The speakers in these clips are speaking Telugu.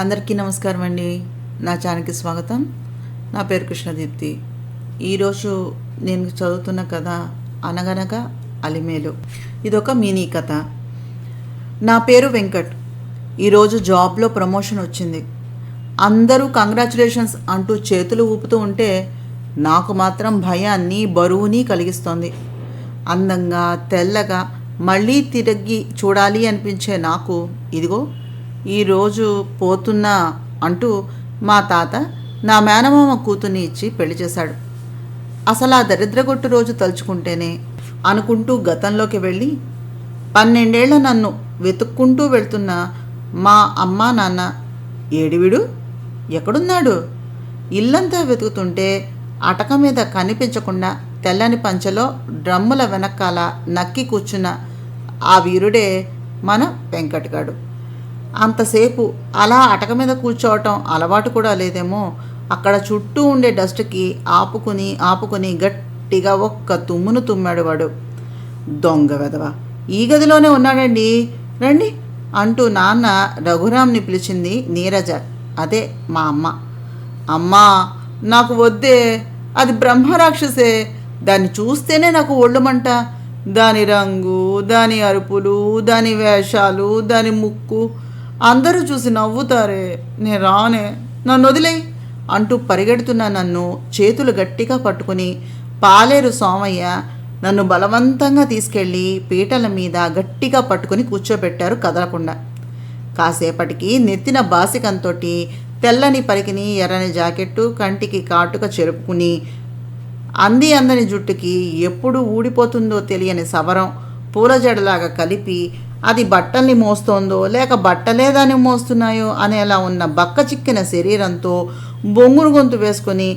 అందరికీ నమస్కారం అండి. నా ఛానల్కి స్వాగతం. నా పేరు కృష్ణదీప్తి. ఈరోజు నేను చదువుతున్న కథ అనగనగా అలిమేలు. ఇదొక మినీ కథ. నా పేరు వెంకట్. ఈరోజు జాబ్లో ప్రమోషన్ వచ్చింది. అందరూ కంగ్రాచులేషన్స్ అంటూ చేతులు ఊపుతూ ఉంటే నాకు మాత్రం భయాన్ని బరువుని కలిగిస్తోంది. అందంగా తెల్లగా మళ్ళీ తిరిగి చూడాలి అనిపించే నాకు ఇదిగో ఈరోజు పోతున్నా అంటూ మా తాత నా మేనమామ కూతుర్ని ఇచ్చి పెళ్లి చేశాడు. అసలు ఆ దరిద్రగొట్టు రోజు తలుచుకుంటేనే అనుకుంటూ గతంలోకి వెళ్ళి 12 ఏళ్ల నన్ను వెతుక్కుంటూ వెళ్తున్న మా అమ్మా నాన్న ఏడివిడు ఎక్కడున్నాడు? ఇల్లంతా వెతుకుతుంటే అటక మీద కనిపించకుండా తెల్లని పంచెలో డ్రమ్ముల వెనకాల నక్కి కూర్చున్న ఆ వీరుడే మన వెంకట్గాడు. అంతసేపు అలా అటక మీద కూర్చోవటం అలవాటు కూడా లేదేమో. అక్కడ చుట్టూ ఉండే డస్ట్కి ఆపుకుని గట్టిగా ఒక్క తుమ్మును తుమ్మాడు వాడు. దొంగ వెధవ ఈ గదిలోనే ఉన్నాడండి, రండి అంటూ నాన్న రఘురామ్ని పిలిచింది నీరజ, అదే మా అమ్మ. అమ్మా నాకు వద్దే, అది బ్రహ్మరాక్షసే. దాన్ని చూస్తేనే నాకు ఒళ్ళుమంట. దాని రంగు, దాని అరుపులు, దాని వేషాలు, దాని ముక్కు అందరూ చూసి నవ్వుతారే. నేను రానే, నన్ను వదిలేయి అంటూ పరిగెడుతున్న నన్ను చేతులు గట్టిగా పట్టుకుని పాలేరు సోమయ్య నన్ను బలవంతంగా తీసుకెళ్ళి పీటల మీద గట్టిగా పట్టుకుని కూర్చోబెట్టారు కదలకుండా. కాసేపటికి నెత్తిన బాసికంతో తెల్లని పరికిని ఎర్రని జాకెట్టు కంటికి కాటుక చెరుపుకుని అందని జుట్టుకి ఎప్పుడు ఊడిపోతుందో తెలియని సవరం పూలజడలాగా కలిపి అది బట్టల్ని మోస్తోందో లేక బట్టలే దాన్ని మోస్తున్నాయో అనేలా ఉన్న బక్క చిక్కిన శరీరంతో బొంగురు గొంతు వేసుకొని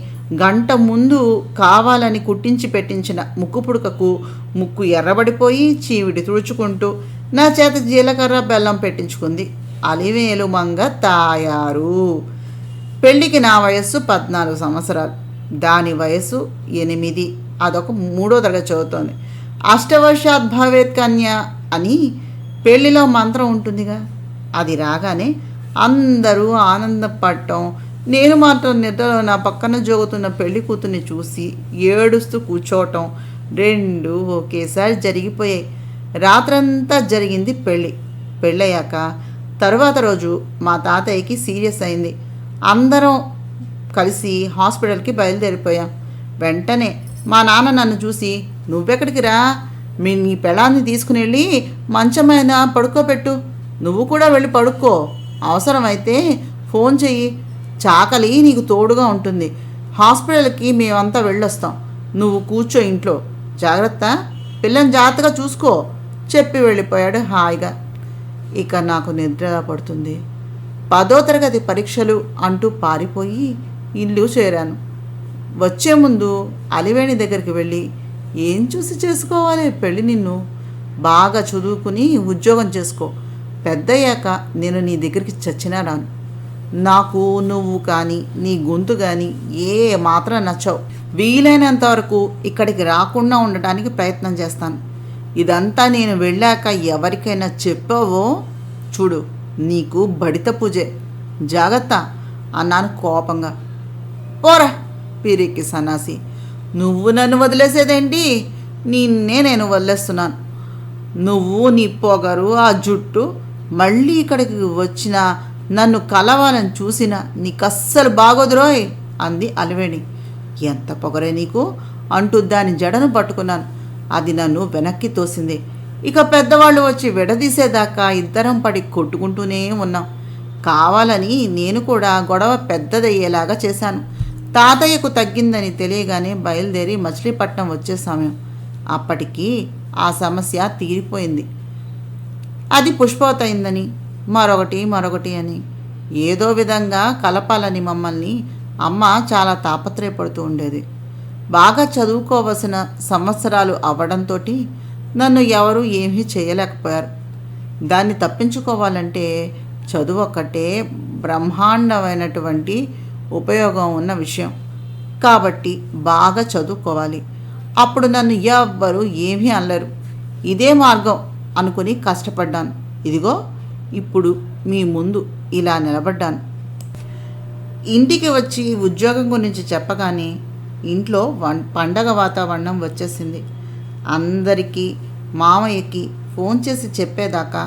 గంట ముందు కావాలని కుట్టించి పెట్టించిన ముక్కు పుడకకు ముక్కు ఎర్రబడిపోయి చీవిడి తుడుచుకుంటూ నా చేత జీలకర్ర బెల్లం పెట్టించుకుంది అలివేలు మంగ తాయారు. పెళ్ళికి నా వయస్సు 14 సంవత్సరాలు, దాని వయసు 8. అదొక 3వ తరగతి చదువుతోంది. అష్టవర్షాద్భావేత్ కన్య అని పెళ్లిలో మంత్రం ఉంటుందిగా, అది రాగానే అందరూ ఆనందపడటం, నేను మాత్రం నిద్రలో నా పక్కన జోగుతున్న పెళ్లి కూతుర్ని చూసి ఏడుస్తూ కూర్చోవటం రెండు ఒకేసారి జరిగిపోయాయి. రాత్రంతా జరిగింది పెళ్ళయ్యాక తరువాత రోజు మా తాతయ్యకి సీరియస్ అయింది. అందరం కలిసి హాస్పిటల్కి బయలుదేరిపోయాం. వెంటనే మా నాన్న నన్ను చూసి, నువ్వెక్కడికి రా, నీ పెళ్ళాన్ని తీసుకుని వెళ్ళి మంచమైనా పడుకోబెట్టు, నువ్వు కూడా వెళ్ళి పడుకో, అవసరమైతే ఫోన్ చెయ్యి, చాకలి నీకు తోడుగా ఉంటుంది, హాస్పిటల్కి మేమంతా వెళ్ళొస్తాం, నువ్వు కూర్చో ఇంట్లో, జాగ్రత్త, పిల్లని జాగ్రత్తగా చూసుకో చెప్పి వెళ్ళిపోయాడు హాయిగా. ఇక నాకు నిద్ర పడుతుంది. 10వ తరగతి పరీక్షలు అంటూ పారిపోయి ఇల్లు చేరాను. వచ్చే ముందు అలివేణి దగ్గరికి వెళ్ళి, ఏం చూసి చేసుకోవాలి పెళ్ళి, నిన్ను బాగా చదువుకుని ఉద్యోగం చేసుకో, పెద్దయ్యాక నేను నీ దగ్గరికి చచ్చినా రాను, నాకు నువ్వు కానీ నీ గొంతు కానీ ఏ మాత్రం నచ్చవు, వీలైనంత వరకు ఇక్కడికి రాకుండా ఉండటానికి ప్రయత్నం చేస్తాను, ఇదంతా నేను వెళ్ళాక ఎవరికైనా చెప్పావో చూడు నీకు బడిత పూజే, జాగ్రత్త అన్నాను కోపంగా. పోరా పిరికి సన్నాసి, నువ్వు నన్ను వదిలేసేదేంటి, నేను వదిలేస్తున్నాను, నువ్వు నీ పొగరు ఆ జుట్టు మళ్ళీ ఇక్కడికి వచ్చిన నన్ను కలవాలని చూసినా నీకు అస్సలు బాగోదురోయ్ అంది అలివేణి. ఎంత పొగరే నీకు అంటూ దాని జడను పట్టుకున్నాను. అది నన్ను వెనక్కి తోసింది. ఇక పెద్దవాళ్ళు వచ్చి విడదీసేదాకా ఇద్దరం పడి కొట్టుకుంటూనే ఉన్నాం. కావాలని నేను కూడా గొడవ పెద్దదయ్యేలాగా చేశాను. తాతయ్యకు తగ్గిందని తెలియగానే బయలుదేరి మచిలీపట్నం వచ్చేసాము. అప్పటికి ఆ సమస్య తీరిపోయింది. అది పుష్పవతి అయిందని మరొకటి అని ఏదో విధంగా కలపాలని మమ్మల్ని అమ్మ చాలా తాపత్రయపడుతూ ఉండేది. బాగా చదువుకోవలసిన సంవత్సరాలు అవ్వడంతో నన్ను ఎవరూ ఏమీ చేయలేకపోయారు. దాన్ని తప్పించుకోవాలంటే చదువు ఒక్కటే బ్రహ్మాండమైనటువంటి ఉపయోగం ఉన్న విషయం కాబట్టి బాగా చదువుకోవాలి, అప్పుడు నన్ను ఎవ్వరూ ఏమీ అనలేరు. ఇదే మార్గం అనుకుని కష్టపడ్డాను. ఇదిగో ఇప్పుడు మీ ముందు ఇలా నిలబడ్డాను. ఇంటికి వచ్చి ఉద్యోగం గురించి చెప్పగానే ఇంట్లో పండగ వాతావరణం వచ్చేసింది. అందరికీ మామయ్యకి ఫోన్ చేసి చెప్పేదాకా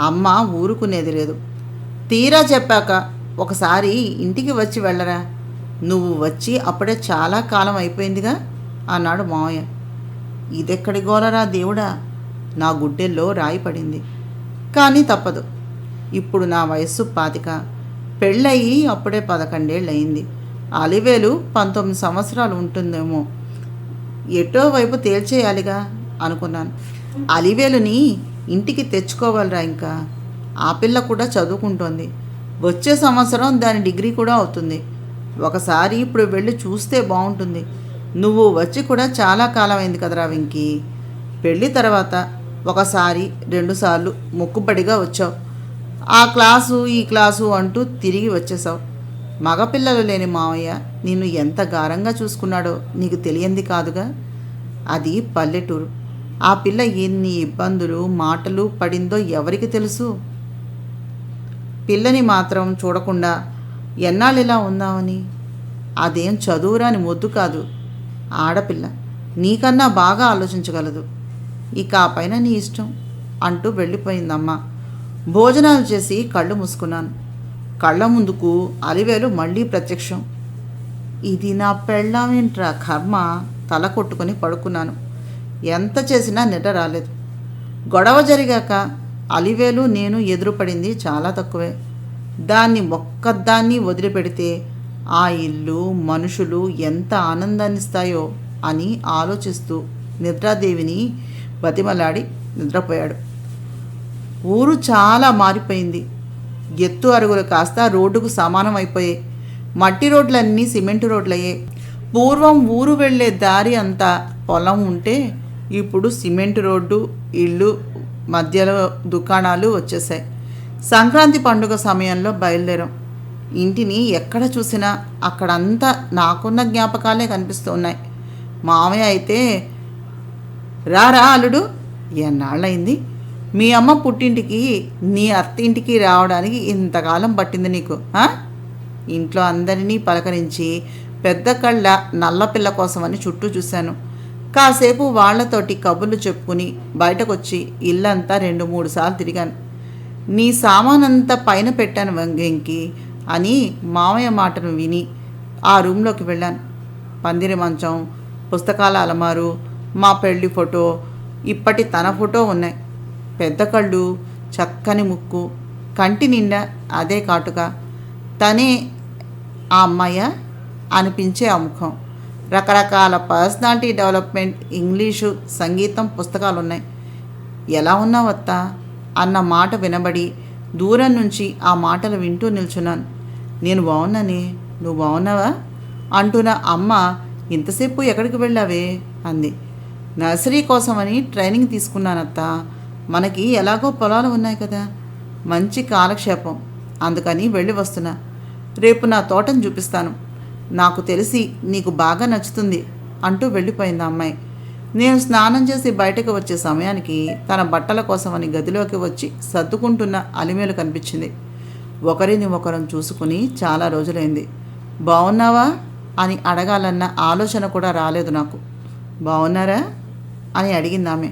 అమ్మ ఊరుకునేది లేదు. తీరా చెప్పాక ఒకసారి ఇంటికి వచ్చి వెళ్ళరా, నువ్వు వచ్చి అప్పుడే చాలా కాలం అయిపోయిందిగా అన్నాడు మామయ్య. ఇదెక్కడి గోలరా దేవుడా, నా గుడ్డెల్లో రాయి పడింది. కానీ తప్పదు. ఇప్పుడు నా వయస్సు 25, పెళ్ళయి అప్పుడే 11 ఏళ్ళు అయింది. అలివేలు 19 సంవత్సరాలు ఉంటుందేమో. ఎటో వైపు తేల్చేయాలిగా అనుకున్నాను. అలివేలుని ఇంటికి తెచ్చుకోవాలిరా. ఇంకా ఆ పిల్ల కూడా చదువుకుంటోంది. వచ్చే సంవత్సరం దాని డిగ్రీ కూడా అవుతుంది. ఒకసారి ఇప్పుడు వెళ్ళి చూస్తే బాగుంటుంది. నువ్వు వచ్చి కూడా చాలా కాలం అయింది కదరా వెంకీ. పెళ్ళి తర్వాత ఒకసారి 2 సార్లు మొక్కుబడిగా వచ్చావు. ఆ క్లాసు ఈ క్లాసు అంటూ తిరిగి వచ్చేసావు. మగపిల్లలు లేని మావయ్య నిన్ను ఎంత గారంగా చూసుకున్నాడో నీకు తెలియంది కాదుగా. అది పల్లెటూరు. ఆ పిల్ల ఎన్ని ఇబ్బందులు మాటలు పడిందో ఎవరికి తెలుసు. పిల్లని మాత్రం చూడకుండా ఎన్నాళ్ళు ఇలా ఉందామని. అదేం చదువురాని మొద్దు కాదు, ఆడపిల్ల. నీకన్నా బాగా ఆలోచించగలదు. ఇక ఆ పైన నీ ఇష్టం అంటూ వెళ్ళిపోయిందమ్మ. భోజనాలు చేసి కళ్ళు మూసుకున్నాను. కళ్ళ ముందుకు అలివేలు మళ్ళీ ప్రత్యక్షం. ఇది నా పెళ్ళామేంట్రా కర్మ. తల కొట్టుకొని పడుకున్నాను. ఎంత చేసినా నిద్ర రాలేదు. గొడవ జరిగాక అలివేలు నేను ఎదురుపడింది చాలా తక్కువే. దాన్ని ఒక్కదాన్ని వదిలిపెడితే ఆ ఇల్లు మనుషులు ఎంత ఆనందాన్నిస్తాయో అని ఆలోచిస్తూ నిద్రాదేవిని బతిమలాడి నిద్రపోయాడు. ఊరు చాలా మారిపోయింది. ఎత్తు అరుగులు కాస్త రోడ్డుకు సమానం అయిపోయాయి. మట్టి రోడ్లన్నీ సిమెంటు రోడ్లయ్యాయి. పూర్వం ఊరు వెళ్ళే దారి అంతా పొలం ఉంటే ఇప్పుడు సిమెంటు రోడ్డు, ఇళ్ళు, మధ్యలో దుకాణాలు వచ్చేసాయి. సంక్రాంతి పండుగ సమయంలో బయలుదేరాం. ఇంటిని ఎక్కడ చూసినా అక్కడంతా నాకున్న జ్ఞాపకాలే కనిపిస్తున్నాయి. మామయ్య అయితే, రారా అల్లుడు, ఎన్నాళ్ళయింది మీ అమ్మ పుట్టింటికి నీ అత్తింటికి రావడానికి ఇంతకాలం పట్టింది నీకు. ఇంట్లో అందరినీ పలకరించి పెద్ద కళ్ళ నల్లపిల్ల కోసమని చుట్టూ చూశాను. కాసేపు వాళ్లతోటి కబుర్లు చెప్పుకుని బయటకొచ్చి ఇల్లంతా 2-3 సార్లు తిరిగాను. నీ సామానంతా పైన పెట్టాను వెంకి అని మామయ్య మాటను విని ఆ రూమ్లోకి వెళ్ళాను. పందిరి మంచం, పుస్తకాల అలమారు, మా పెళ్లి ఫోటో, ఇప్పటి తన ఫోటో ఉన్నాయి. పెద్ద కళ్ళు, చక్కని ముక్కు, కంటి నిండా అదే కాటుక. తనే ఆ అమ్మాయ అనిపించే ఆ ముఖం. రకరకాల పర్సనాలిటీ డెవలప్మెంట్, ఇంగ్లీషు, సంగీతం పుస్తకాలున్నాయి. ఎలా ఉన్నావత్తా అన్న మాట వినబడి దూరం నుంచి ఆ మాటలు వింటూ నిల్చున్నాను. నేను బాగున్నానే, నువ్వు బాగున్నావా అంటున్న అమ్మ, ఇంతసేపు ఎక్కడికి వెళ్ళావే అంది. నర్సరీ కోసమని ట్రైనింగ్ తీసుకున్నానత్తా. మనకి ఎలాగో పొలాలు ఉన్నాయి కదా, మంచి కాలక్షేపం, అందుకని వెళ్ళి వస్తున్నా. రేపు నా తోటను చూపిస్తాను, నాకు తెలిసి నీకు బాగా నచ్చుతుంది అంటూ వెళ్ళిపోయింది అమ్మాయి. నేను స్నానం చేసి బయటకు వచ్చే సమయానికి తన బట్టల కోసమని గదిలోకి వచ్చి సర్దుకుంటున్న అలిమేలు కనిపించింది. ఒకరిని ఒకరం చూసుకుని చాలా రోజులైంది. బాగున్నావా అని అడగాలన్న ఆలోచన కూడా రాలేదు నాకు. బాగున్నారా అని అడిగింది ఆమె.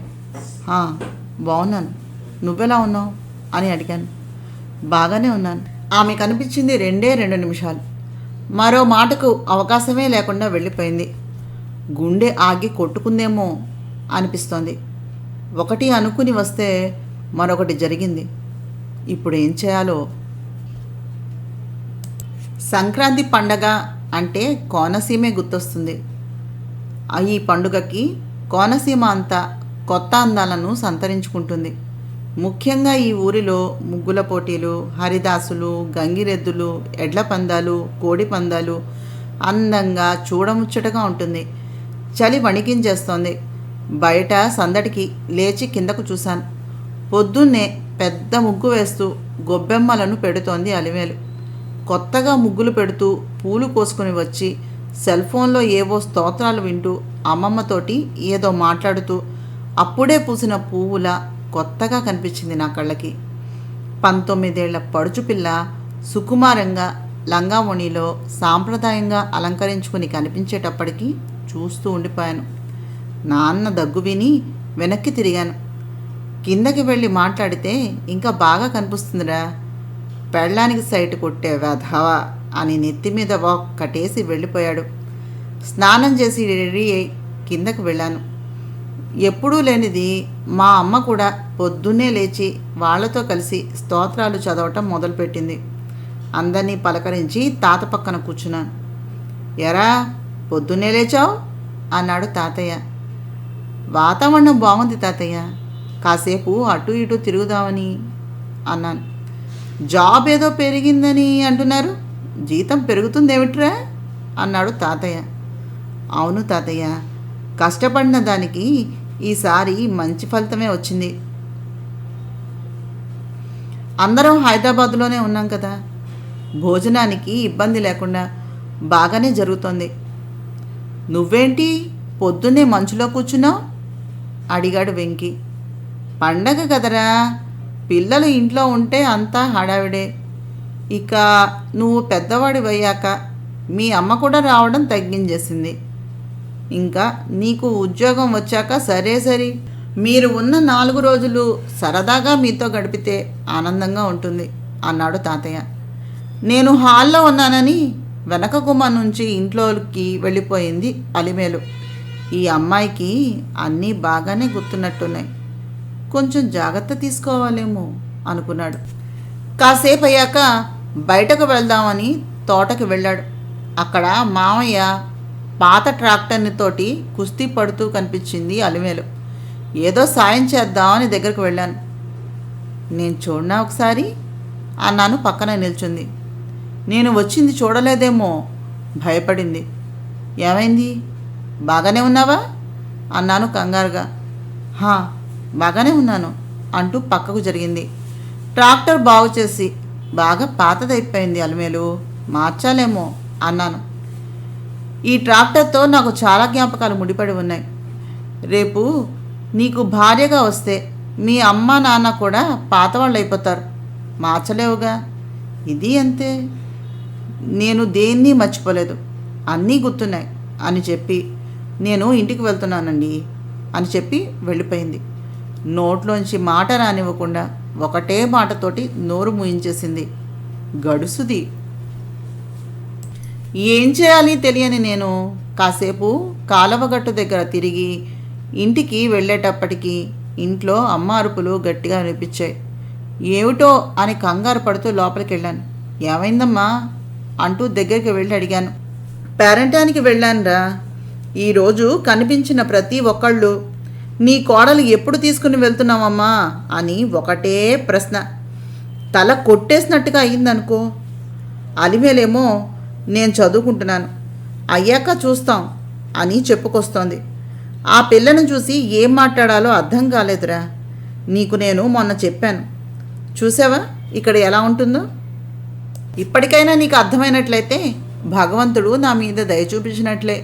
బాగున్నాను, నువ్వెలా ఉన్నావు అని అడిగాను. బాగానే ఉన్నాను. ఆమె కనిపించింది 2 నిమిషాలు. మరో మాటకు అవకాశమే లేకుండా వెళ్ళిపోయింది. గుండె ఆగి కొట్టుకుందేమో అనిపిస్తోంది. ఒకటి అనుకుని వస్తే మరొకటి జరిగింది. ఇప్పుడు ఏం చేయాలో. సంక్రాంతి పండగ అంటే కోనసీమే గుర్తొస్తుంది. ఈ పండుగకి కోనసీమ అంతా కొత్త అందాలను సంతరించుకుంటుంది. ముఖ్యంగా ఈ ఊరిలో ముగ్గుల పోటీలు, హరిదాసులు, గంగిరెద్దులు, ఎడ్ల పందాలు, కోడి పందాలు అందంగా చూడముచ్చటగా ఉంటుంది. చలి వణికించేస్తోంది. బయట సందడికి లేచి కిందకు చూశాను. పొద్దున్నే పెద్ద ముగ్గు వేస్తూ గొబ్బెమ్మలను పెడుతోంది అలివేలు. కొత్తగా ముగ్గులు పెడుతూ పూలు కోసుకుని వచ్చి సెల్ ఫోన్లో ఏవో స్తోత్రాలు వింటూ అమ్మమ్మతోటి ఏదో మాట్లాడుతూ అప్పుడే పూసిన పువ్వులా కొత్తగా కనిపించింది నా కళ్ళకి. 19 ఏళ్ల పడుచుపిల్ల సుకుమారంగా లంగావోణిలో సాంప్రదాయంగా అలంకరించుకుని కనిపించేటప్పటికీ చూస్తూ ఉండిపోయాను. నాన్న దగ్గు విని వెనక్కి తిరిగాను. కిందకి వెళ్ళి మాట్లాడితే ఇంకా బాగా కనిపిస్తుందిరా, పెళ్ళానికి సైట్ కొట్టే వెధవ అని నెత్తి మీద ఒక్కటేసి వెళ్ళిపోయాడు. స్నానం చేసి రెడీ అయి కిందకు వెళ్ళాను. ఎప్పుడూ లేనిది మా అమ్మ కూడా పొద్దున్నే లేచి వాళ్లతో కలిసి స్తోత్రాలు చదవటం మొదలుపెట్టింది. అందరినీ పలకరించి తాత పక్కన కూర్చున్నాను. ఎరా పొద్దున్నే లేచావు అన్నాడు తాతయ్య. వాతావరణం బాగుంది తాతయ్య, కాసేపు అటు ఇటు తిరుగుదామని అన్నాను. జాబ్ ఏదో పెరిగిందని అంటున్నారు, జీతం పెరుగుతుందేమిట్రా అన్నాడు తాతయ్య. అవును తాతయ్య, కష్టపడిన దానికి ఈసారి మంచి ఫలితమే వచ్చింది. అందరం హైదరాబాద్లోనే ఉన్నాం కదా, భోజనానికి ఇబ్బంది లేకుండా బాగానే జరుగుతోంది. నువ్వేంటి పొద్దున్నే మంచులో కూర్చున్నావు అడిగాడు వెంకీ. పండగ కదరా, పిల్లలు ఇంట్లో ఉంటే అంతా హడావిడే. ఇక నువ్వు పెద్దవాడివయ్యాక మీ అమ్మ కూడా రావడం తగ్గించేసింది. ఇంకా నీకు ఉద్యోగం వచ్చాక సరే మీరు ఉన్న 4 రోజులు సరదాగా మీతో గడిపితే ఆనందంగా ఉంటుంది అన్నాడు తాతయ్య. నేను హాల్లో ఉన్నానని వెనక గుమ్మ నుంచి ఇంట్లోకి వెళ్ళిపోయింది అలిమేలు. ఈ అమ్మాయికి అన్నీ బాగానే గుర్తున్నట్టున్నాయి, కొంచెం జాగ్రత్త తీసుకోవాలేమో అనుకున్నాడు. కాసేపు అయ్యాక బయటకు వెళ్దామని తోటకి వెళ్ళాడు. అక్కడ మామయ్య పాత ట్రాక్టర్ని తోటి కుస్తీ పడుతూ కనిపించింది అలిమేలు. ఏదో సాయం చేద్దామని దగ్గరకు వెళ్ళాను. నేను చూడనా ఒకసారి అన్నాను. పక్కన నిల్చుంది. నేను వచ్చింది చూడలేదేమో భయపడింది. ఏమైంది, బాగానే ఉన్నావా అన్నాను కంగారుగా. హా బాగానే ఉన్నాను అంటూ పక్కకు జరిగింది. ట్రాక్టర్ బాగు చేసి బాగా పాతదైపోయింది అలిమేలు, మార్చాలేమో అన్నాను. ఈ ట్రాక్టర్తో నాకు చాలా జ్ఞాపకాలు ముడిపడి ఉన్నాయి. రేపు నీకు భార్యగా వస్తే మీ అమ్మ నాన్న కూడా పాతవాళ్ళు అయిపోతారు, మార్చలేవుగా. ఇది అంతే, నేను దేన్ని మర్చిపోలేదు, అన్నీ గుర్తున్నాయి అని చెప్పి నేను ఇంటికి వెళ్తున్నానండి అని చెప్పి వెళ్ళిపోయింది. నోట్లోంచి మాట రానివ్వకుండా ఒకటే మాటతోటి నోరు మూయించేసింది. గడుసుది. ఏం చేయాలి తెలియని నేను కాసేపు కాలవగట్టు దగ్గర తిరిగి ఇంటికి వెళ్ళేటప్పటికీ ఇంట్లో అమ్మ అరుపులు గట్టిగా వినిపించాయి. ఏమిటో అని కంగారు పడుతూ లోపలికి వెళ్ళాను. ఏమైందమ్మా అంటూ దగ్గరికి వెళ్ళి అడిగాను. పేరంటానికి వెళ్ళానురా, ఈరోజు కనిపించిన ప్రతి ఒక్కళ్ళు నీ కోడలు ఎప్పుడు తీసుకుని వెళ్తున్నావమ్మా అని ఒకటే ప్రశ్న. తల కొట్టేసినట్టుగా అయ్యిందనుకో. అలిమేలేమో నేను చదువుకుంటున్నాను, అయ్యాక చూస్తాం అని చెప్పుకొస్తోంది. ఆ పిల్లను చూసి ఏం మాట్లాడాలో అర్థం కాలేదురా. నీకు నేను మొన్న చెప్పాను, చూసావా ఇక్కడ ఎలా ఉంటుందో. ఇప్పటికైనా నీకు అర్థమైనట్లయితే భగవంతుడు నా మీద దయ చూపించినట్లే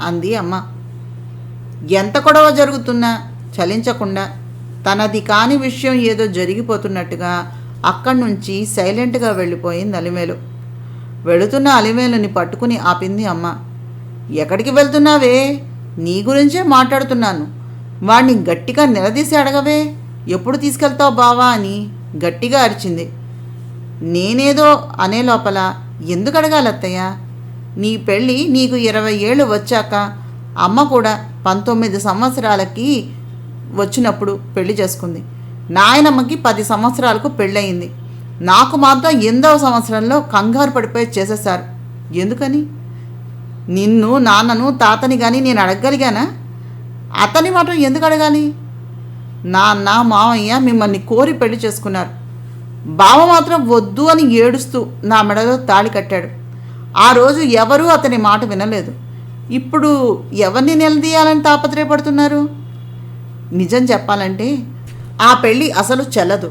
అంది అమ్మ. ఎంత గొడవ జరుగుతున్నా చలించకుండా తనది కాని విషయం ఏదో జరిగిపోతున్నట్టుగా అక్కడి నుంచి సైలెంట్గా వెళ్ళిపోయింది అలిమేలు. వెళుతున్న అలిమేలుని పట్టుకుని ఆపింది అమ్మ. ఎక్కడికి వెళ్తున్నావే, నీ గురించే మాట్లాడుతున్నాను. వాడిని గట్టిగా నిలదీసి అడగవే, ఎప్పుడు తీసుకెళ్తావు బావా అని గట్టిగా అరిచింది. నేనేదో అనే లోపల ఎందుకు అడగాలత్తయ్య, నీ పెళ్ళి నీకు 20 ఏళ్ళు వచ్చాక అమ్మ కూడా 19 సంవత్సరాలకి వచ్చినప్పుడు పెళ్లి చేసుకుంది. నాయనమ్మకి 10 సంవత్సరాలకు పెళ్ళయింది. నాకు మాత్రం 8వ సంవత్సరంలో కంగారు పడిపోయి చేసేశారు. ఎందుకని? నిన్ను నాన్నను తాతని కానీ నేను అడగగలిగానా? అతని మాత్రం ఎందుకు అడగాలి? నాన్న మామయ్య మిమ్మల్ని కోరి పెళ్లి చేసుకున్నారు. బావ మాత్రం వద్దు అని ఏడుస్తూ నా మెడలో తాళి కట్టాడు. ఆ రోజు ఎవరూ అతని మాట వినలేదు. ఇప్పుడు ఎవరిని నిలదీయాలని తాపత్రయపడుతున్నారు? నిజం చెప్పాలంటే ఆ పెళ్ళి అసలు చెల్లదు.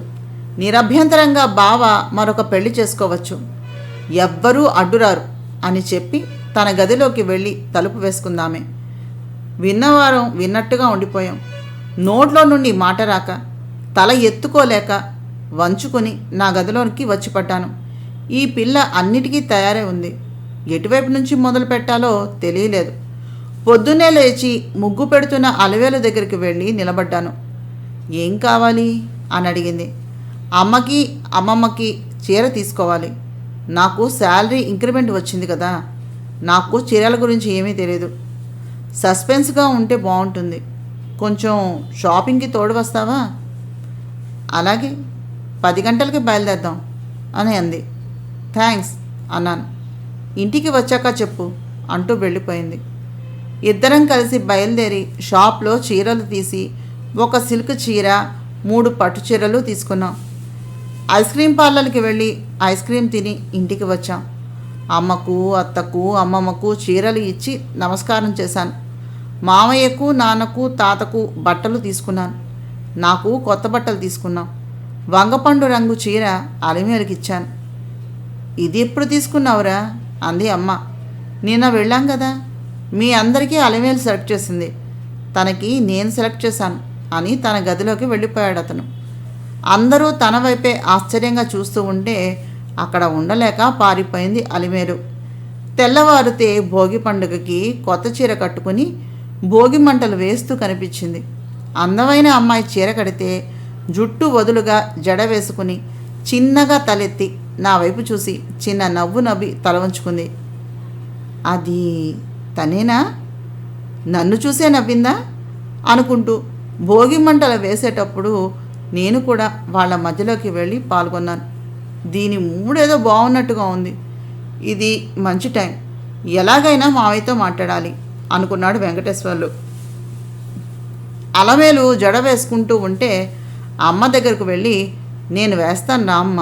నిరభ్యంతరంగా బావ మరొక పెళ్లి చేసుకోవచ్చు, ఎవ్వరూ అడ్డురారు అని చెప్పి తన గదిలోకి వెళ్ళి తలుపు వేసుకుందామే. విన్నవారం విన్నట్టుగా ఉండిపోయాం. నోట్లో నుండి మాట రాక తల ఎత్తుకోలేక వంచుకొని నా గదిలోనికి వచ్చి పడ్డాను. ఈ పిల్ల అన్నిటికీ తయారై ఉంది. ఎటువైపు నుంచి మొదలు పెట్టాలో తెలియలేదు. పొద్దున్నే లేచి ముగ్గు పెడుతున్న అలవేలు దగ్గరికి వెళ్ళి నిలబడ్డాను. ఏం కావాలి అని అడిగింది. అమ్మకి అమ్మమ్మకి చీర తీసుకోవాలి. నాకు శాలరీ ఇంక్రిమెంట్ వచ్చింది కదా, నాకు చీరల గురించి ఏమీ తెలియదు. సస్పెన్స్గా ఉంటే బాగుంటుంది. కొంచెం షాపింగ్కి తోడు వస్తావా? అలాగే, 10 గంటలకి బయలుదేద్దాం అని అంది. థ్యాంక్స్ అన్నాను. ఇంటికి వచ్చాక చెప్పు అంటూ వెళ్ళిపోయింది. ఇద్దరం కలిసి బయలుదేరి షాప్లో చీరలు తీసి ఒక సిల్క్ చీర, 3 పట్టు చీరలు తీసుకున్నాం. ఐస్ క్రీమ్ పార్లర్కి వెళ్ళి ఐస్ క్రీమ్ తిని ఇంటికి వచ్చాం. అమ్మకు, అత్తకు, అమ్మమ్మకు చీరలు ఇచ్చి నమస్కారం చేశాను. మామయ్యకు, నాన్నకు, తాతకు బట్టలు తీసుకున్నాను. నాకు కొత్త బట్టలు తీసుకున్నాం. వంగపండు రంగు చీర అలిమేలుకి ఇచ్చాను. ఇది ఎప్పుడు తీసుకున్నావురా అంది అమ్మ. నిన్న వెళ్ళాం కదా, మీ అందరికీ అలిమేలు సెలెక్ట్ చేసింది, తనకి నేను సెలెక్ట్ చేశాను అని తన గదిలోకి వెళ్ళిపోయాడు అతను. అందరూ తన వైపే ఆశ్చర్యంగా చూస్తూ ఉంటే అక్కడ ఉండలేక పారిపోయింది అలిమేలు. తెల్లవారితే భోగి పండుగకి కొత్త చీర కట్టుకుని భోగి మంటలు వేస్తూ కనిపించింది. అందమైన అమ్మాయి చీర కడితే జుట్టు వదులుగా జడ వేసుకుని చిన్నగా తలెత్తి నా వైపు చూసి చిన్న నవ్వు నవ్వి తల వంచుకుంది. అది తనేనా? నన్ను చూసే నవ్విందా అనుకుంటూ భోగి మంటలు వేసేటప్పుడు నేను కూడా వాళ్ళ మధ్యలోకి వెళ్ళి పాల్గొన్నాను. దీని మూడేదో బాగున్నట్టుగా ఉంది. ఇది మంచి టైం, ఎలాగైనా మావయ్యతో మాట్లాడాలి అనుకున్నాడు వెంకటేశ్వర్లు. అలమేలు జడ వేసుకుంటూ ఉంటే అమ్మ దగ్గరకు వెళ్ళి నేను వేస్తాను రా అమ్మ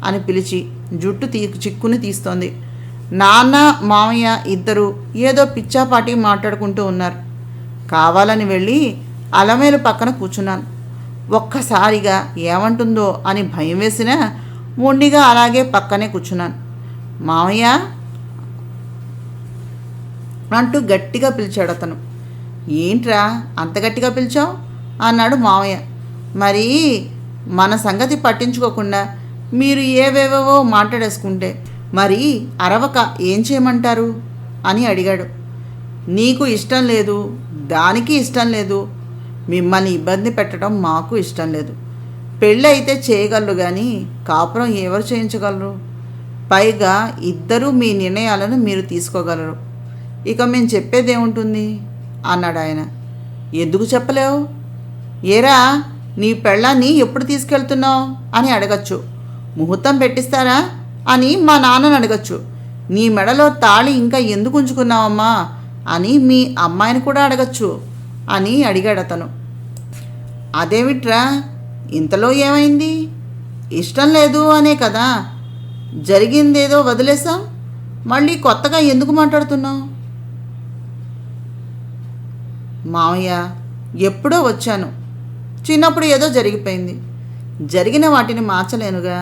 అని పిలిచి జుట్టు చిక్కుని తీస్తోంది. నాన్న మామయ్య ఇద్దరు ఏదో పిచ్చాపాటి మాట్లాడుకుంటూ ఉన్నారు. కావాలని వెళ్ళి అలమేలు పక్కన కూర్చున్నాను. ఒక్కసారిగా ఏమంటుందో అని భయం వేసినా మొండిగా అలాగే పక్కనే కూర్చున్నాను. మామయ్య అంటూ గట్టిగా పిలిచాడు అతను. ఏంట్రా అంత గట్టిగా పిలిచావు అన్నాడు మామయ్య. మరి మన సంగతి పట్టించుకోకుండా మీరు ఏవేవేవో మాట్లాడేసుకుంటే మరి అరవక ఏం చేయమంటారు అని అడిగాడు. నీకు ఇష్టం లేదు, దానికి ఇష్టం లేదు, మిమ్మల్ని ఇబ్బంది పెట్టడం మాకు ఇష్టం లేదు. పెళ్ళి అయితే చేయగలరు కానీ కాపురం ఎవరు చేయించగలరు? పైగా ఇద్దరూ మీ నిర్ణయాలను మీరు తీసుకోగలరు. ఇక మేము చెప్పేదేముంటుంది అన్నాడు ఆయన. ఎందుకు చెప్పలేవు? ఏరా నీ పెళ్ళాన్ని ఎప్పుడు తీసుకెళ్తున్నావు అని అడగచ్చు. ముహూర్తం పెట్టిస్తారా అని మా నాన్నని అడగచ్చు. నీ మెడలో తాళి ఇంకా ఎందుకు ఉంచుకున్నావమ్మా అని మీ అమ్మాయిని కూడా అడగచ్చు అని అడిగాడు అతను. అదేమిట్రా ఇంతలో ఏమైంది? ఇష్టం లేదు అనే కదా, జరిగిందేదో వదిలేసాం, మళ్ళీ కొత్తగా ఎందుకు మాట్లాడుతున్నావు? మావయ్య ఎప్పుడో వచ్చాను, చిన్నప్పుడు ఏదో జరిగిపోయింది, జరిగిన వాటిని మార్చలేనుగా,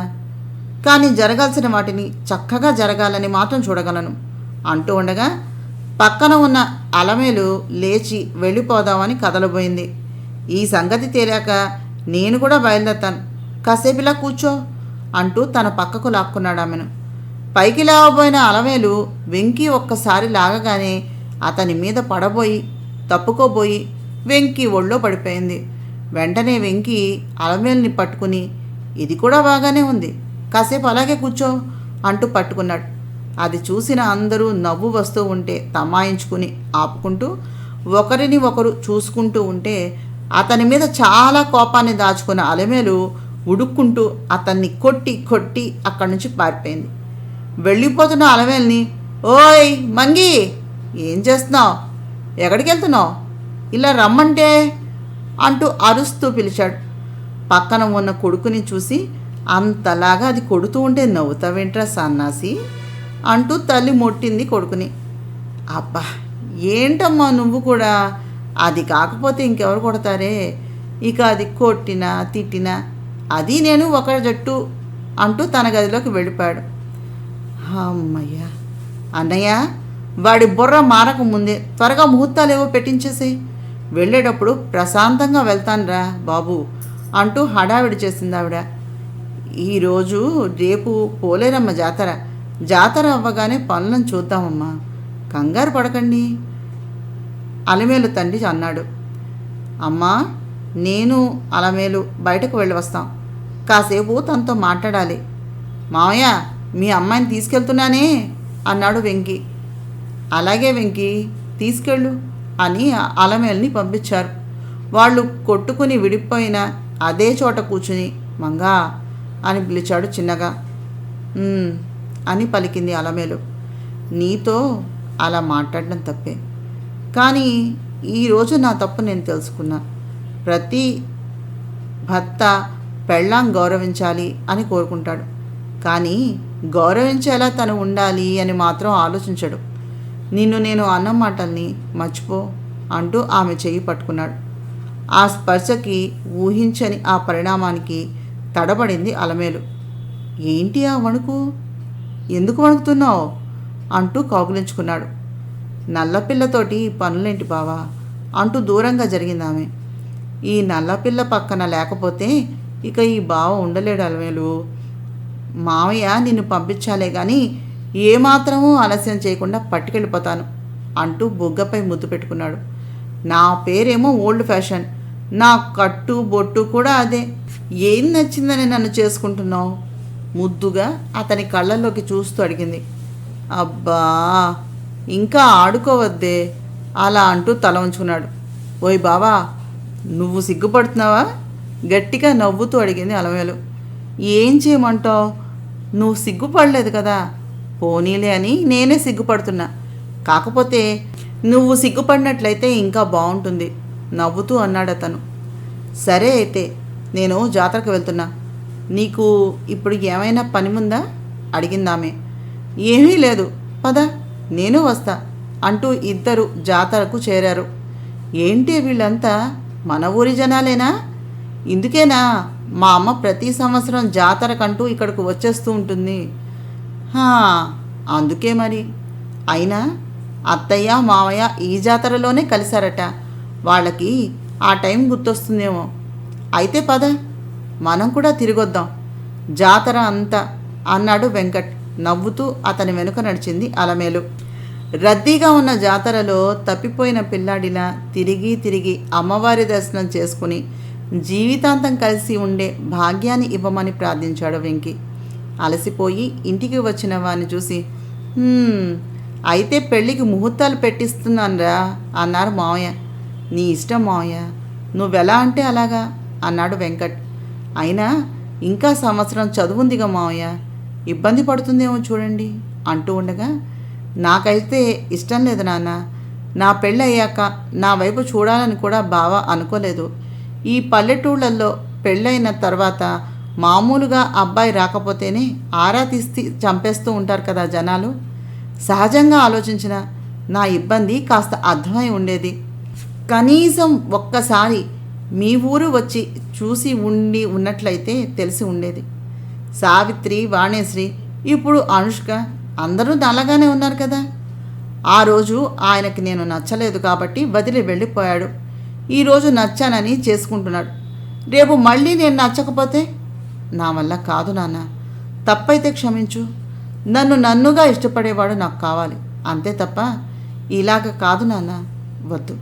కానీ జరగాల్సిన వాటిని చక్కగా జరగాలని మాత్రం చూడగలను అంటూ ఉండగా పక్కన ఉన్న అలమేలు లేచి వెళ్ళిపోదామని కదలబోయింది. ఈ సంగతి తేలాక నేను కూడా బయలుదేరతాను, కాసేపు ఇలా కూర్చో అంటూ తన పక్కకు లాక్కున్నాడు ఆమెను. పైకి లేవబోయిన అలమేలు వెంకీ ఒక్కసారి లాగగానే అతని మీద పడబోయి తప్పుకోబోయి వెంకీ ఒళ్ళో పడిపోయింది. వెంటనే వెంకీ అలమేలుని పట్టుకుని ఇది కూడా బాగానే ఉంది, కాసేపు అలాగే కూర్చో అంటూ పట్టుకున్నాడు. అది చూసిన అందరూ నవ్వు వస్తూ ఉంటే తమాయించుకుని ఆపుకుంటూ ఒకరిని ఒకరు చూసుకుంటూ ఉంటే అతని మీద చాలా కోపాన్ని దాచుకున్న అలమేలు ఉడుక్కుంటూ అతన్ని కొట్టి కొట్టి అక్కడి నుంచి పారిపోయింది. వెళ్ళిపోతున్న అలమేల్ని, ఓయ్ మంగి, ఏం చేస్తున్నావు? ఎక్కడికి వెళ్తున్నావు? ఇలా రమ్మంటే అంటూ అరుస్తూ పిలిచాడు. పక్కన ఉన్న కొడుకుని చూసి అంతలాగా అది కొడుతూ ఉంటే నవ్వుతావేంట్రా సన్నాసి అంటూ తల్లి మొట్టింది కొడుకుని. అబ్బా ఏంటమ్మా నువ్వు కూడా, అది కాకపోతే ఇంకెవరు కొడతారే, ఇక అది కొట్టినా తిట్టినా అది నేను ఒక జట్టు అంటూ తన గదిలోకి వెళ్ళిపోయాడు. అమ్మయ్య అన్నయ్య, వాడి బుర్ర మారక ముందే త్వరగా ముహూర్తాలు ఏవో పెట్టించేసి వెళ్ళేటప్పుడు ప్రశాంతంగా వెళ్తానురా బాబు అంటూ హడావిడి చేసింది ఆవిడ. ఈరోజు రేపు పోలేరమ్మ జాతర. జాతర అవ్వగానే పనులను చూద్దామమ్మా, కంగారు పడకండి అలమేలు తండ్రి అన్నాడు. అమ్మా, నేను అలమేలు బయటకు వెళ్ళి వస్తాం, కాసేపు తనతో మాట్లాడాలి. మావయ్య, మీ అమ్మాయిని తీసుకెళ్తున్నానే అన్నాడు వెంకీ. అలాగే వెంకీ, తీసుకెళ్ళు అని అలమేలుని పంపించారు. వాళ్ళు కొట్టుకుని విడిపోయిన అదే చోట కూర్చుని మంగా అని పిలిచాడు చిన్నగా. అని పలికింది అలమేలు. నీతో అలా మాట్లాడడం తప్పే, కానీ ఈరోజు నా తప్పు నేను తెలుసుకున్నా. ప్రతి భర్త పెళ్ళాం గౌరవించాలి అని కోరుకుంటాడు, కానీ గౌరవించేలా తను ఉండాలి అని మాత్రం ఆలోచించడు. నిన్ను నేను అన్న మాటల్ని మర్చిపో అంటూ ఆమె చెయ్యి పట్టుకున్నాడు. ఆ స్పర్శకి, ఊహించని ఆ పరిణామానికి తడబడింది అలమేలు. ఏంటి ఆ వణుకు? ఎందుకు వణుకుతున్నావు అంటూ కౌగిలించుకున్నాడు. నల్లపిల్లతోటి పనులేంటి బావా అంటూ దూరంగా జరిగింది ఆమె. ఈ నల్లపిల్ల పక్కన లేకపోతే ఇక ఈ బావ ఉండలేడు అలమేలు. మావయ్య నిన్ను పంపించాలే కానీ ఏమాత్రమూ ఆలస్యం చేయకుండా పట్టుకెళ్ళిపోతాను అంటూ బుగ్గపై ముద్దు పెట్టుకున్నాడు. నా పేరేమో ఓల్డ్ ఫ్యాషన్, నా కట్టు బొట్టు కూడా అదే. ఏం నచ్చిందని నన్ను చేసుకుంటున్నావు? ముద్దుగా అతని కళ్ళల్లోకి చూస్తూ అడిగింది. అబ్బా, ఇంకా ఆడుకోవద్దే అలా అంటూ తల ఉంచుకున్నాడు. ఓయ్ బావా, నువ్వు సిగ్గుపడుతున్నావా? గట్టిగా నవ్వుతూ అడిగింది అలమేలు. ఏం చేయమంటావు? నువ్వు సిగ్గుపడలేదు కదా, పోనీలే అని నేనే సిగ్గుపడుతున్నా. కాకపోతే నువ్వు సిగ్గుపడినట్లయితే ఇంకా బాగుంటుంది నవ్వుతూ అన్నాడు అతను. సరే అయితే నేను జాతరకు వెళ్తున్నా, నీకు ఇప్పుడు ఏమైనా పని ఉందా అడిగిందామె. ఏమీ లేదు, పద నేను వస్తా అంటూ ఇద్దరు జాతరకు చేరారు. ఏంటి వీళ్ళంతా మన ఊరి జనాలేనా? ఇందుకేనా మా అమ్మ ప్రతి సంవత్సరం జాతరకంటూ ఇక్కడికి వచ్చేస్తూ ఉంటుంది? అందుకే మరి. అయినా అత్తయ్య మావయ్య ఈ జాతరలోనే కలిశారట, వాళ్ళకి ఆ టైం గుర్తొస్తుందేమో. అయితే పద మనం కూడా తిరిగొద్దాం జాతర అంతా అన్నాడు వెంకట్ నవ్వుతూ. అతని వెనుక నడిచింది అలమేలు. రద్దీగా ఉన్న జాతరలో తప్పిపోయిన పిల్లాడిలా తిరిగి తిరిగి అమ్మవారి దర్శనం చేసుకుని జీవితాంతం కలిసి ఉండే భాగ్యాన్ని ఇవ్వమని ప్రార్థించాడు వెంకీ. అలసిపోయి ఇంటికి వచ్చిన వారిని చూసి, అయితే పెళ్ళికి ముహూర్తాలు పెట్టిస్తున్నానురా అన్నారు మావయ్య. నీ ఇష్టం మావయ్య, నువ్వెలా అంటే అలాగా అన్నాడు వెంకట్. అయినా ఇంకా సంవత్సరం చదువుందిగా మావయ్య, ఇబ్బంది పడుతుందేమో చూడండి అంటూ ఉండగా, నాకైతే ఇష్టం లేదు నాన్న. నా పెళ్ళి అయ్యాక నా వైపు చూడాలని కూడా బావ అనుకోలేదు. ఈ పల్లెటూళ్ళల్లో పెళ్ళైన తర్వాత మామూలుగా అబ్బాయి రాకపోతేనే ఆరా తీసి చంపేస్తూ ఉంటారు కదా జనాలు. సహజంగా ఆలోచించిన నా ఇబ్బంది కాస్త అర్థమై ఉండేది. కనీసం ఒక్కసారి మీ ఊరు వచ్చి చూసి ఉన్నట్లయితే తెలిసి ఉండేది. సావిత్రి, వాణేశ్రీ, ఇప్పుడు అనుష్క అందరూ నల్లగానే ఉన్నారు కదా. ఆ రోజు ఆయనకి నేను నచ్చలేదు కాబట్టి వదిలి వెళ్ళిపోయాడు. ఈరోజు నచ్చానని చేసుకుంటున్నాడు. రేపు మళ్ళీ నేను నచ్చకపోతే నా వల్ల కాదు నాన్న. తప్పైతే క్షమించు. నన్నుగా ఇష్టపడేవాడు నాకు కావాలి, అంతే తప్ప ఇలాగ కాదు నాన్న, వద్దు.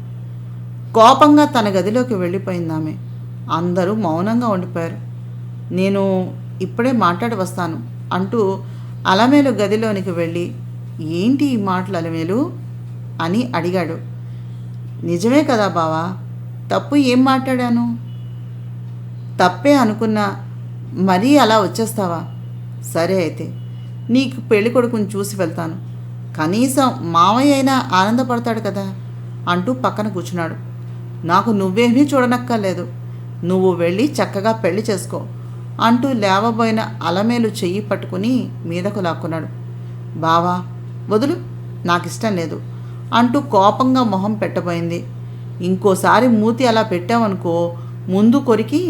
కోపంగా తన గదిలోకి వెళ్ళిపోయిందామె. అందరూ మౌనంగా ఉండిపోయారు. నేను ఇప్పుడే మాట్లాడి వస్తాను అంటూ అలమేలు గదిలోనికి వెళ్ళి, ఏంటి ఈ మాటలు అలమేలు అని అడిగాడు. నిజమే కదా బావా, తప్పు ఏం మాట్లాడాను? తప్పే అనుకున్నా మరీ అలా వచ్చేస్తావా? సరే అయితే నీకు పెళ్లి కొడుకుని చూసి వెళ్తాను, కనీసం మావయ్య అయినా ఆనందపడతాడు కదా అంటూ పక్కన కూర్చున్నాడు. నాకు నువ్వేమీ చూడనక్కర్లేదు, నువ్వు వెళ్ళి చక్కగా పెళ్లి చేసుకో అంటూ లేవబోయిన అలమేలు చెయ్యి పట్టుకుని మీదకు లాక్కున్నాడు. బావా వదులు, నాకిష్టం లేదు అంటూ కోపంగా మొహం పెట్టబోయింది. ఇంకోసారి మూతి అలా పెట్టావనుకో ముందు కొరికి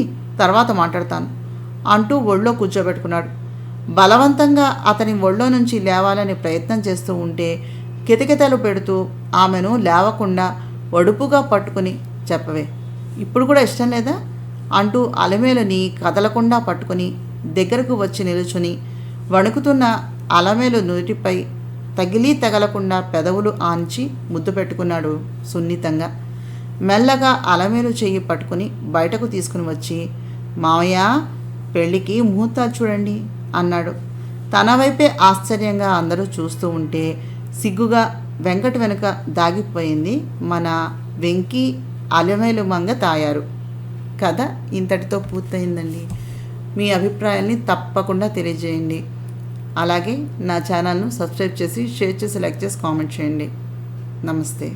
తర్వాత మాట్లాడతాను అంటూ ఒళ్ళో కూర్చోబెట్టుకున్నాడు. బలవంతంగా అతని ఒళ్ళో నుంచి లేవాలని ప్రయత్నం చేస్తూ ఉంటే కితకితలు పెడుతూ ఆమెను లేవకుండా ఒడుపుగా పట్టుకుని, చెప్పవే ఇప్పుడు కూడా ఇష్టం లేదా అంటూ అలమేలుని కదలకుండా పట్టుకుని దగ్గరకు వచ్చి నిలుచుని వణుకుతున్న అలమేలు నుదిటిపై తగలకుండా పెదవులు ఆంచి ముద్దు పెట్టుకున్నాడు సున్నితంగా. మెల్లగా అలమేలు చెయ్యి పట్టుకుని బయటకు తీసుకుని వచ్చి, మావయ్య పెళ్ళికి ముహూర్తాలు చూడండి అన్నాడు. తన వైపే ఆశ్చర్యంగా అందరూ చూస్తూ ఉంటే సిగ్గుగా వెంకట్ వెనుక దాగిపోయింది మన వెంకీ అలమేలు మంగ తాయారు. కథ ఇంతటితో పూర్తయిందండి. మీ అభిప్రాయాల్ని తప్పకుండా తెలియజేయండి. అలాగే నా ఛానల్ను సబ్స్క్రైబ్ చేసి, షేర్ చేసి, లైక్ చేసి, కామెంట్ చేయండి. నమస్తే.